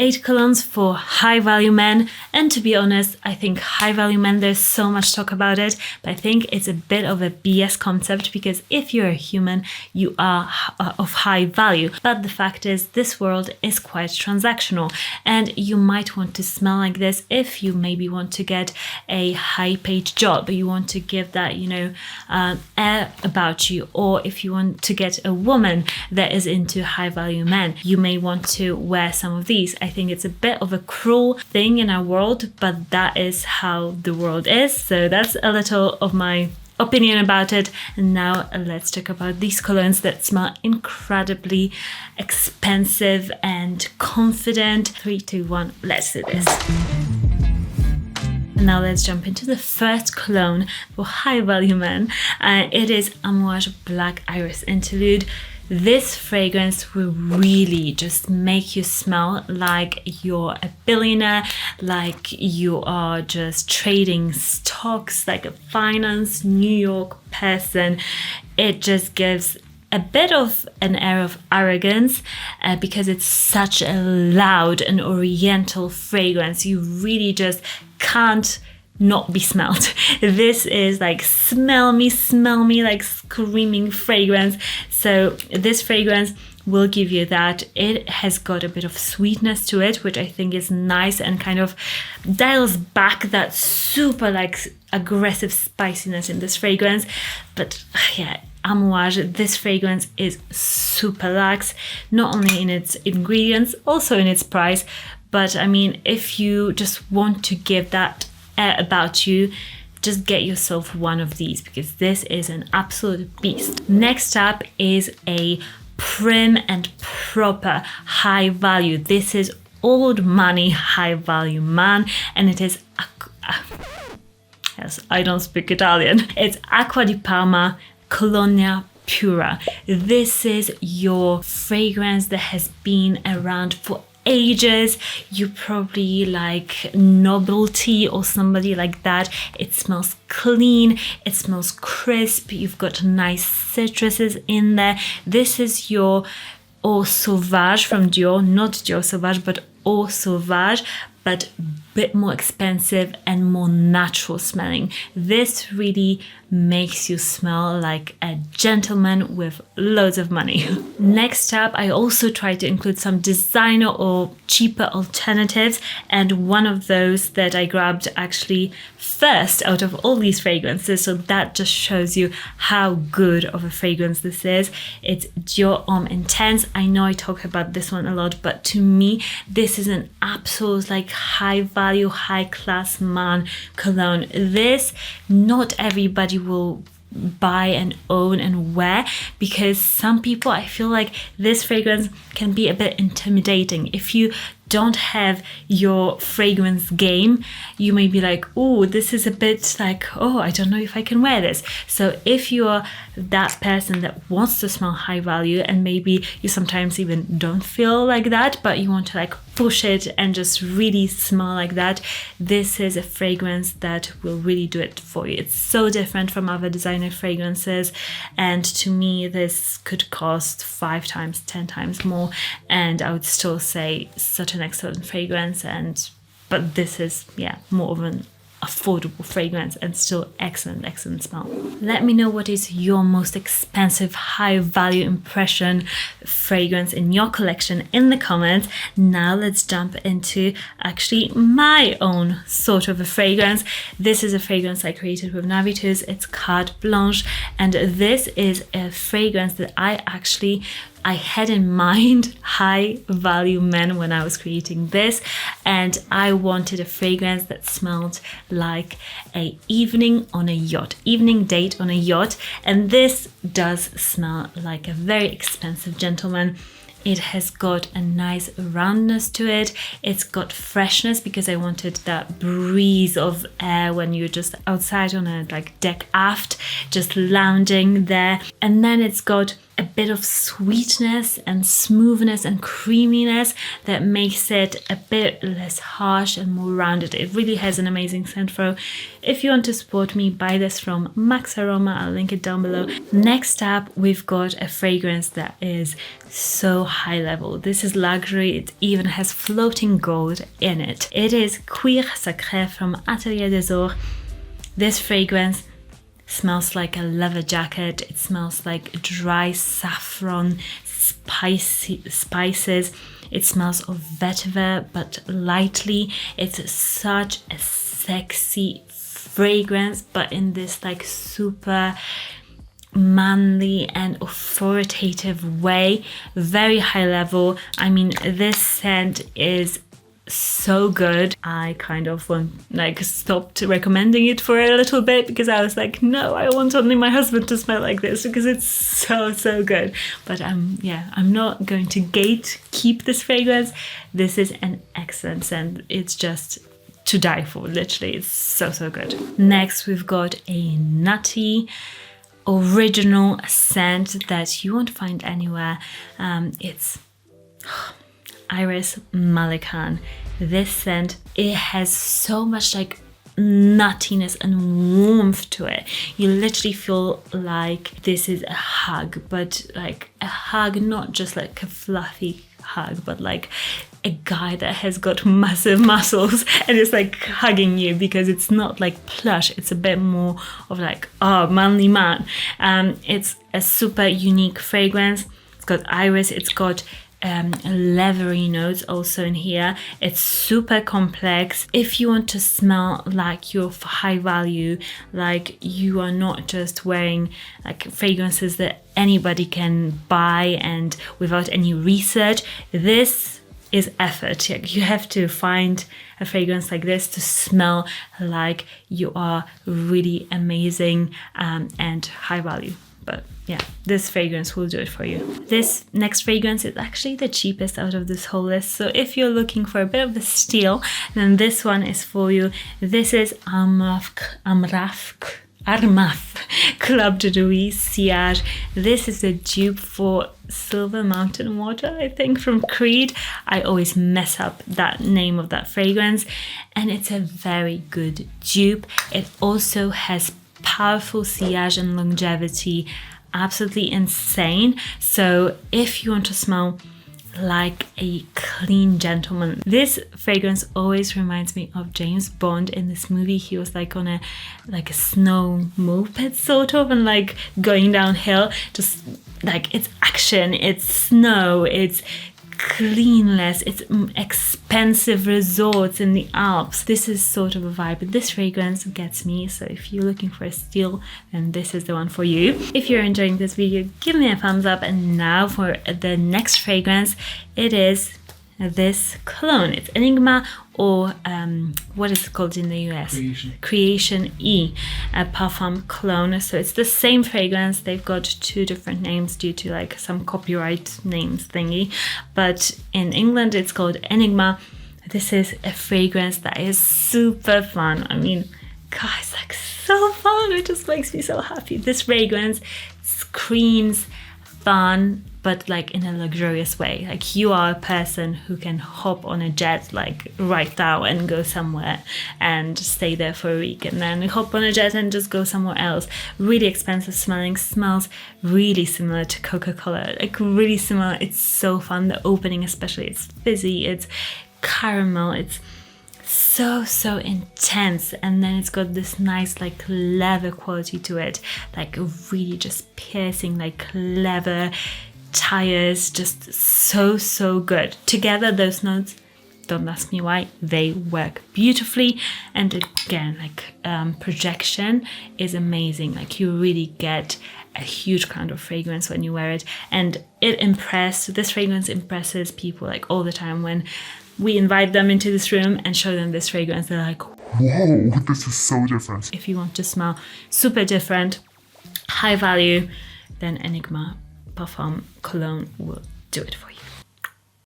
8 colognes for high value men. And to be honest, I think high value men, there's so much talk about it, but I think it's a bit of a BS concept, because if you're a human, you are of high value. But the fact is, this world is quite transactional, and you might want to smell like this if you maybe want to get a high paid job, you want to give that, you know, air about you, or if you want to get a woman that is into high value men, you may want to wear some of these. I think it's a bit of a cruel thing in our world, but that is how the world is. So that's a little of my opinion about it. And now let's talk about these colognes that smell incredibly expensive and confident. 3, 2, 1, let's do this. Now let's jump into the first cologne for high value men. It is Amouage Black Iris Interlude. This fragrance will really just make you smell like you're a billionaire, like you are just trading stocks, like a finance New York person. It just gives a bit of an air of arrogance because it's such a loud and oriental fragrance. You really just can't not be smelled. This is like smell me, like screaming fragrance. So this fragrance will give you that. It has got a bit of sweetness to it, which I think is nice and kind of dials back that super like aggressive spiciness in this fragrance. But yeah, Amouage, this fragrance is super lax, not only in its ingredients, also in its price. But I mean, if you just want to give that air about you, just get yourself one of these, because this is an absolute beast. Next up is a prim and proper high value. This is old money high value man, and it is yes, I don't speak Italian. It's Aqua Di Parma Colonia Pura. This is your fragrance that has been around for ages. You probably like Novelty or somebody like that. It smells clean, it smells crisp, you've got nice citruses in there. This is your Eau Sauvage from Dior, not Dior Sauvage, but Eau Sauvage, but a bit more expensive and more natural smelling. This really makes you smell like a gentleman with loads of money. Next up, I also try to include some designer or cheaper alternatives, and one of those that I grabbed actually first out of all these fragrances, so that just shows you how good of a fragrance this is. It's Dior Homme Intense. I know I talk about this one a lot, but to me, this is an absolute like high value, high class man cologne. This, not everybody will buy and own and wear, because some people, I feel like this fragrance can be a bit intimidating. If you don't have your fragrance game, you may be like, oh, this is a bit like, oh, I don't know if I can wear this. So if you are that person that wants to smell high value, and maybe you sometimes even don't feel like that, but you want to like push it and just really smell like that, this is a fragrance that will really do it for you. It's so different from other designer fragrances, and to me this could cost 5 times, 10 times more, and I would still say such an excellent fragrance. But this is more of an affordable fragrance and still excellent smell. Let me know what is your most expensive high value impression fragrance in your collection in the comments. Now let's jump into actually my own sort of a fragrance. This is a fragrance I created with Navitus. It's called Blanche, and this is a fragrance that I had in mind high value men when I was creating this, and I wanted a fragrance that smelled like a evening date on a yacht, and this does smell like a very expensive gentleman. It has got a nice roundness to it. It's got freshness because I wanted that breeze of air when you're just outside on a like deck aft, just lounging there. And then it's got a bit of sweetness and smoothness and creaminess that makes it a bit less harsh and more rounded. It really has an amazing scent though. If you want to support me, buy this from Max Aroma, I'll link it down below. Next up, we've got a fragrance that is so high level. This is luxury, it even has floating gold in it. It is Cuir Sacré from Atelier Des Ors. This fragrance smells like a leather jacket. It smells like dry saffron, spices. It smells of vetiver, but lightly. It's such a sexy fragrance, but in this like super manly and authoritative way. Very high level. I mean, this scent is so good. I kind of stopped recommending it for a little bit because I was like, no, I want only my husband to smell like this because it's so good. But I'm not going to keep this fragrance. This is an excellent scent. It's just to die for, literally. It's so good. Next, we've got a nutty original scent that you won't find anywhere. It's Iris Malikan. This scent, it has so much like nuttiness and warmth to it. You literally feel like this is a hug, but like a hug, not just like a fluffy hug, but like a guy that has got massive muscles and is like hugging you, because it's not like plush, it's a bit more of like, oh, manly man. It's a super unique fragrance. It's got iris, it's got leathery notes also in here. It's super complex. If you want to smell like you're high value, like you are not just wearing like fragrances that anybody can buy and without any research, this is effort. You have to find a fragrance like this to smell like you are really amazing and high value. But yeah, this fragrance will do it for you. This next fragrance is actually the cheapest out of this whole list. So if you're looking for a bit of a steal, then this one is for you. This is Armaf Club de Nuit Sillage. This is a dupe for Silver Mountain Water, I think, from Creed. I always mess up that name of that fragrance, and it's a very good dupe. It also has powerful sillage and longevity, absolutely insane. So if you want to smell like a clean gentleman, this fragrance always reminds me of James Bond. In this movie, he was like on a snow moped sort of, and like going downhill, just like it's action, it's snow, it's cleanliness, it's expensive resorts in the Alps. This is sort of a vibe, but this fragrance gets me. So if you're looking for a steal, then this is the one for you. If you're enjoying this video, give me a thumbs up. And now for the next fragrance, it is this cologne. It's Enigma, or what is it called in the US? Creation E, a parfum cologne. So it's the same fragrance. They've got two different names due to like some copyright names thingy, but in England it's called Enigma. This is a fragrance that is super fun. I mean, guys, like so fun. It just makes me so happy. This fragrance screams fun, but like in a luxurious way. Like you are a person who can hop on a jet like right now and go somewhere and stay there for a week, and then hop on a jet and just go somewhere else. Really expensive smelling, smells really similar to Coca-Cola, like really similar. It's so fun. The opening especially, it's fizzy, it's caramel, it's so intense, and then it's got this nice like leather quality to it, like really just piercing like leather tires. Just so good together. Those notes, don't ask me why, they work beautifully. And again, like projection is amazing. Like you really get a huge kind of fragrance when you wear it, and this fragrance impresses people like all the time. When we invite them into this room and show them this fragrance, they're like, whoa, this is so different. If you want to smell super different, high value, then Enigma Parfum Cologne will do it for you.